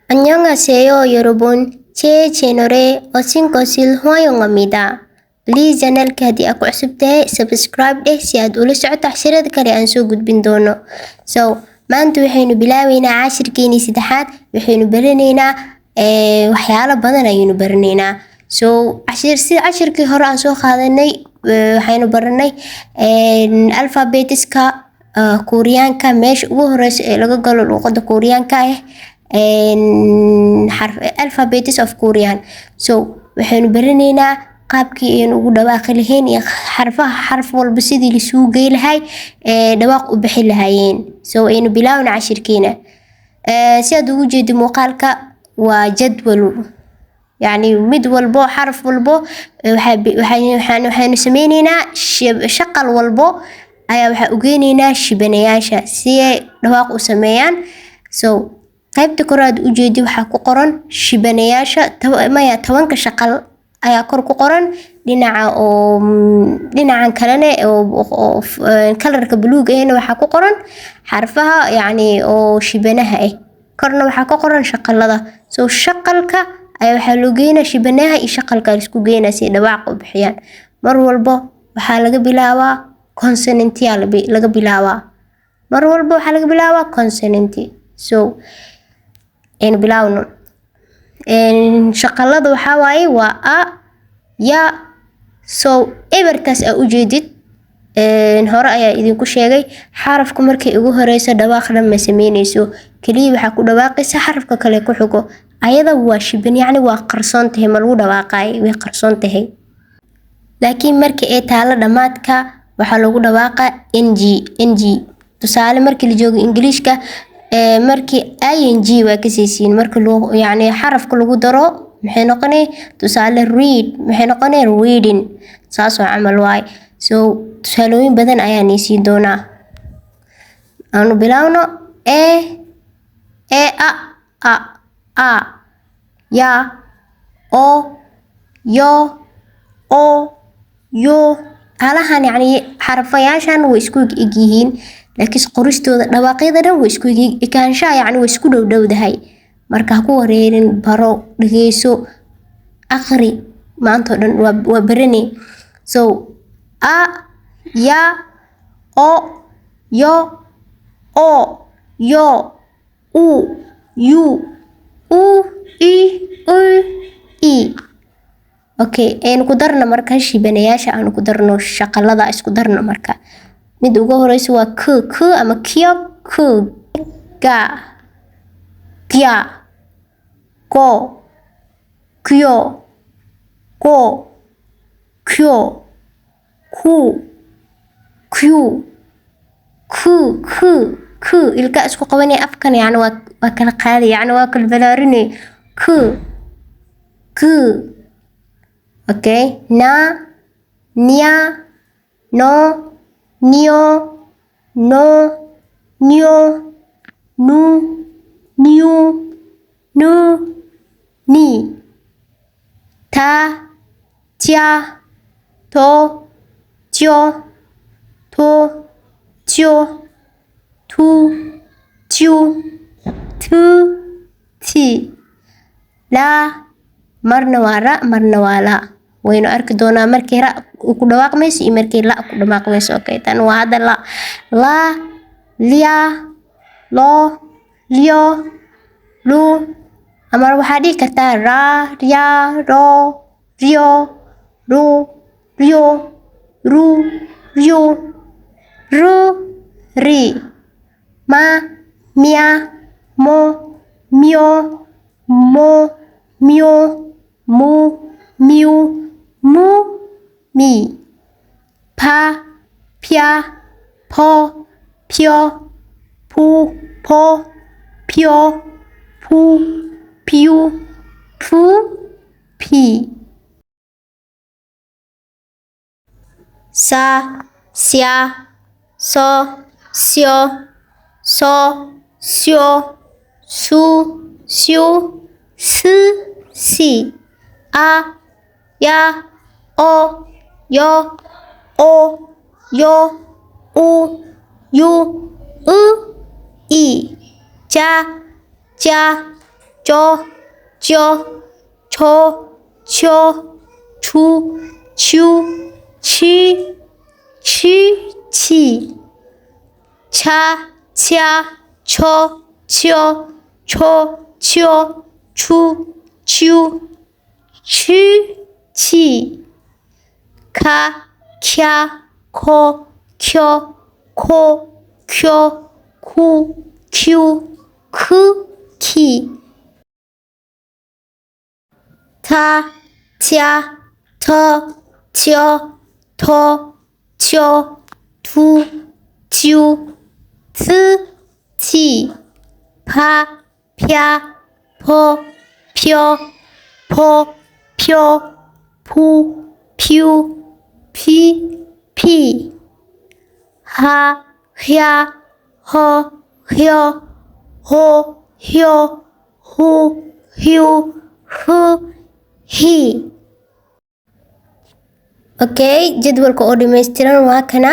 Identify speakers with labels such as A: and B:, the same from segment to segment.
A: 안녕하세요, 여러분. 제 채널에 오신 것을 환영합니다. Please channelka haddii aad ku cusub tahay subscribe dheh si aad ula socoto casharada kale aan soo gudbin doono. So maanta waxaynu bilaabeynaa cashirkeeni saddexaad. Waxaynu baranaynaa waxyaalo badan ayaynu baranaynaa. So sida cashirkii hore aan soo qaadanay waxaynu baranay alphabetiska Kooriyaanka meesha ugu horeysa ee laga galo luqadda Kooriyaanka ah. Alphabets of Korean. So waxaynu baranaynaa qaabkii aynu ugu dhawaaqi lahayn iyo xarf walba sidii la isugu geey lahay dhawaaq u bixi lahaayeen. So aynu bilaawna cashirkeena. Si aad ugu jeedo muuqaalka waa jadwal, yani mid walbo xarf walbo waxaynu sameynaynaa shaqal walbo ayaa waxa u geynaynaa shibanayaasha si ay dhawaaq u sameeyaan. So qaybta koraad u jeedi waxaa ku qoran shibanayaasha 10 shaqal ayaa kor ku qoran dhinacan kalena oo kalarka buluug ahna waxaa ku qoran xarfaha yani oo shibanaha ah. korna waxaa ku qoran shaqalada. So shaqalka ayaa waxaa loo geynaa shibanaha iyo shaqalka la isku geynaa si dhawaaq u bixiyaan. mar walbo waxaa laga bilaabaa consonant laga bilaabaa. mar walbo waxaa laga bilaabaa consonant. So aynu bilaawno. shaqalada waxaa waaye waa a ya. So eberkaas aa u jeedid hore ayaa idinku sheegay xarafka markay ugu horeyso dhawaaq lama sameynayso, kaliya waxaa ku dhawaaqaysa xarafka kale ku xigo. ayada waa shiban, yani waa qarsoon tahay, ma lagu dhawaaqay way qarsoon tahay. laakiin markii ay taalo dhamaadka waxaa lagu dhawaaqa ng. tusaale markii la joogo Ingiriiska markii ing waa ka siisiin markii yani xarafka lagu daro maxay noqonay tusaale read maxay noqonay reading. saas oo camal waay. So tusaalooyin badan ayaan siin doonaa. aanu bilaawno a ya o yo o yo. halahan yani xarfayaashan way isku eg yihiin laakiin qoristooda dhawaaqyada dhan way isku ekaanshaha yani way isku dhowdahay. marka ha ku wareerin, baro, dhageyso, akhri. maanta oo dhan waa barani. So a ya o yo o yo u yu u i. okay aynu ku darno marka shibanayaasha aanu ku darno shaqalada isku darno. marka mid ugu horeysa waa k ama kyo k ga kya ko kyo ko kyo ku kyu k ilka isku qabanay afkan yani waa kala qaaday yani waa kala balaarinay k. okay na nya no nio no nio nu niu nu ni ta tia to tio to tio tu tiu tu ti. la marna waa ra marna waa la. waynu arki doonaa markii ra ku dhawaaqmayso iyo markii la ku dhawaaqmayso. okay tan waa hadda la lia lo lio lu. ama waxaa dhihi kartaa ra ria ro rio ru rio ru rio ru ri ma mia mo mio mo mio mu miu mu mi pa pia po pio pu po pio pu piu pu pi. sa sia so sio so sio su siu si si a ya o yo o yo u yu i ja ja jo jo cho cho chu chu chi chi chi cha cha cho cho cho cho chu chu chi chi ka kya ko kyo ko kyo ku kyu ku ki ta tia to tio to tio tu tiu tu ti pa pia po pio po pio pu piu pi pi ha hia ho hio ho hio hu hiu hu hi. Okay, jadwalka oo dhammaystiran waa kana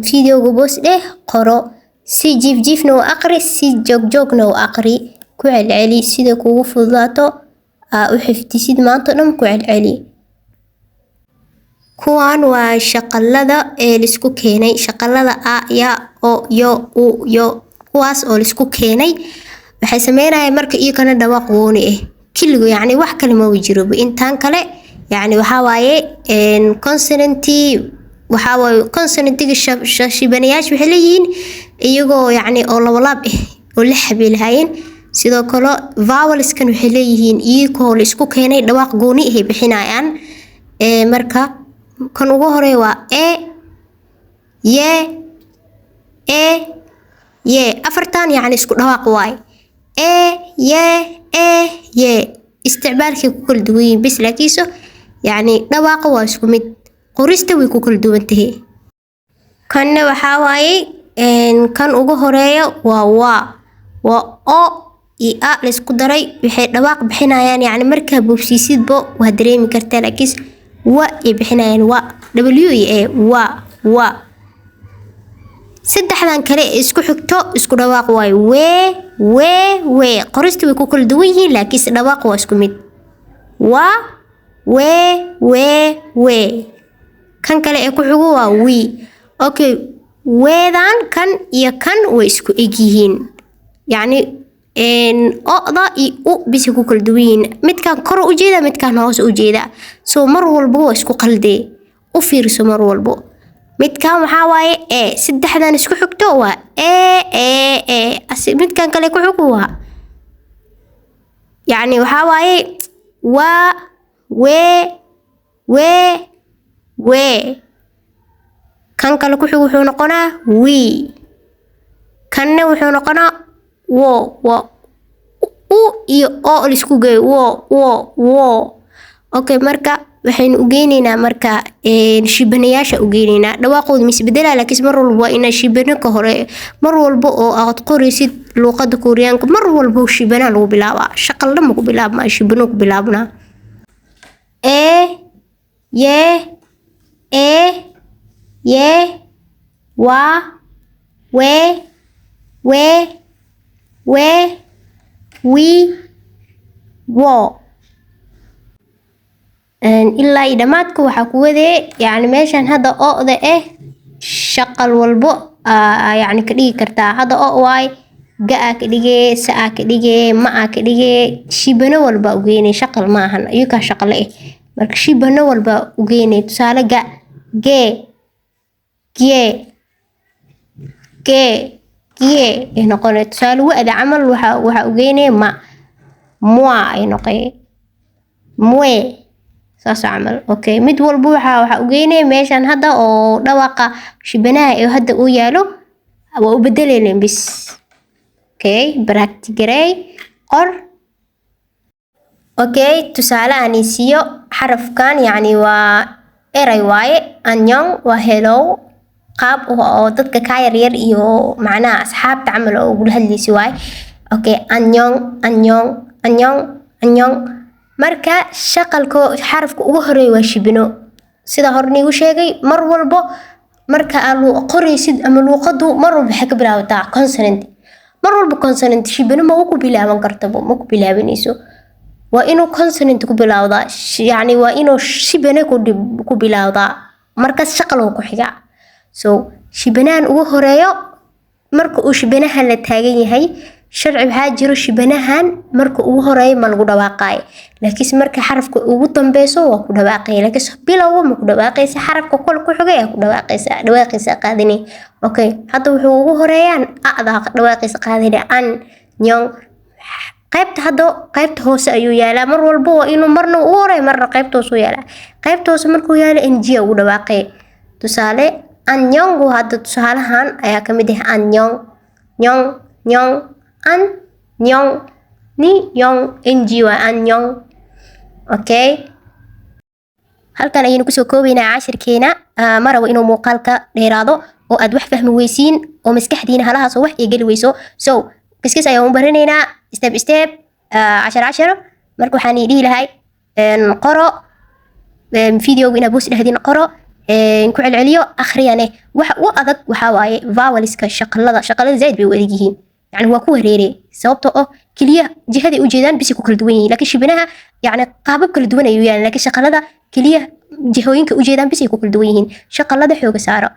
A: videoga boos dheh qoro si jiifjiifna u aqri si joogjoogna u aqri ku celceli sida kugu fududaato u xifdisid maanta dhan ku celceli. kuwaan waa shaqalada lisku keenay shaqalada a ya o yo u yo kuwaas oo lisku keenay waxay sameynayaan marka iyo kana dhawaaq gooni ah kiligu yacni wax kale ma jiro intaan kale يعني وحواي كونسونانتي وحواي كونسونانتي شبنياش وحليين إيجو يعني أول ولاب ولا حبيل هاين سيدا كلا فاولس كانوا حليين إيجو لسكو كيني دواق جوني هي بحنايان مركا كانوا جوهري وا يه أفرتان يعني سكو دواق واي يه استعمالك كل دوين بس لكيسو يعني دواق واسكو مد قرستوي كل دوين تهي كان وحاواي كان ugu horeeyo waa o iyo a la isku daray waxay dhawaaq bixinayaan yani marka boobsiisidbo waa dareemi kartaa laakiin wa ay bixinayaan wa w e wa saddexdan kale isku xigto isku dhawaaq way we qoristu way ku kala duwan yihiin laakiin dhawaaq waa isku mid wa we kan kale ee ku xigo waa wi okay weedan kan iyo kan way isku eg yihiin yani oda iyo u bis ku kala duwan yihiin midkan kor u jeeda midkan hoos u jeeda soo mar walba waa isku qaldee u fiirso mar walba midkan waxa waaye saddexdan isku xigto waa midkan kale ku xigo waa yani waxa waaye waa we kan kale ku xigo wuxuu noqonaa wi kanna wuxuu noqonaa wo u iyo o la isku geeyo wo okay marka waxaynu u geenaynaa marka shibanayaasha u geenaynaa dhawaaqooda mis bedela laakiin mar walba waa ina shibano ka hore mar walba oo aad qorisid luqadda Kooriyaanka mar walba shibana lagu bilaabaa shaqal dhan ku bilaabma shibano ku bilaabna ye wa we wi wo ilaa dhamaadku waxa ku wadee yani meeshan hadda ooda shaqal walbo yani ka dhigi kartaa hadda oo way gaa ka dhigee saa ka dhigee ma ka dhigee shibano walba u geynay shaqal ma ahan ayuu ka shaqal marka shibano walba u geynay tusaale ge noqonay tusaale wada camal waxa u geynay ma ay noqay mwe saas camal okay mid walba waxa u geynay meeshan hadda oo dhawaaqa shibanaha ee hadda uu yaalo waa u bedelayeen bis okay practice qor okay tusaale aan isiyo xarafkan yani waa eray waaye anyong waa hello qaab oo dadka ka yar iyo macnaha asxaabta camal oo ugu hadlaysi waaye okay anyong marka shaqalko xarafka ugu horeeyo waa shibano sida horni u sheegay mar walba marka aad qoraysid ama luqadu mar walba waxa ka bilaabataa consonant mar walba consonant shibana ma ku bilaaban kartaba ma ku bilaabanayso waa inuu consonant ku bilowdaa yani waa inuu shibana ku bilowdaa markaas shaqal ku xigaa so shibanahan ugu horeeyo marka uu shibanahan la taagan yahay sharci waxaa jiro shibanahan marka ugu horeeyo ma lagu dhawaaqay laakiin marka xarafka ugu dambeeyo waa ku dhawaaqay laakiin bilowga ma ku dhawaaqaysa xarafka kol ku xigay ku dhawaaqaysa qaadini okay hadda wuxuu ugu horeeyaan aada dhawaaqaysa qaadini an nyong qaybta hoose ayuu yaalaa mar walba waa inuu marna ugu horeeyo marna qaybta hoose yaalaa qaybta hoose markuu yaalo ng ugu dhawaaqay tusaale an nyong hadda tusaalahan ayaa kamid ah an nyong nyong nyong an nyong ni nyong ng waa an nyong okay halkan ayaynu kusoo koobaynaa cashirkeena ma rabo inuu muuqaalka dheeraado oo aad wax fahmi weysiin oo maskaxdiina halahaas oo wax ay geli weyso so kiskis ayaan u baranaynaa step cashar marka waxaan dhihi lahay qoro videoga inaad boos dhahdin qoro ku celceliyo akhriyane waxa u adag waxaa waaye vowelska shaqalada zaid bay u adag yihiin يعني هو كو هريري سببتو كليه جهدي ujeedaan bisi ku kala duwan yihiin laakiin shibanaha yani qaabab kala duwan ayuu yahay laakiin shaqalada kaliya jihooyinka ujeedaan bisi ku kala duwan yihiin shaqalada xooga saaro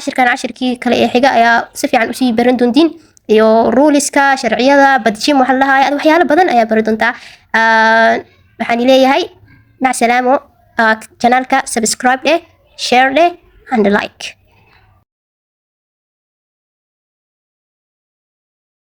A: cashirkii kale ee xiga ayaa si fiican u sii baran doontiin iyo ruleska sharciyada badjim waxa la lahaay waxyaalo badan ayaa baran doontaa waxaan leeyahay mac salaamo channelka subscribe share and like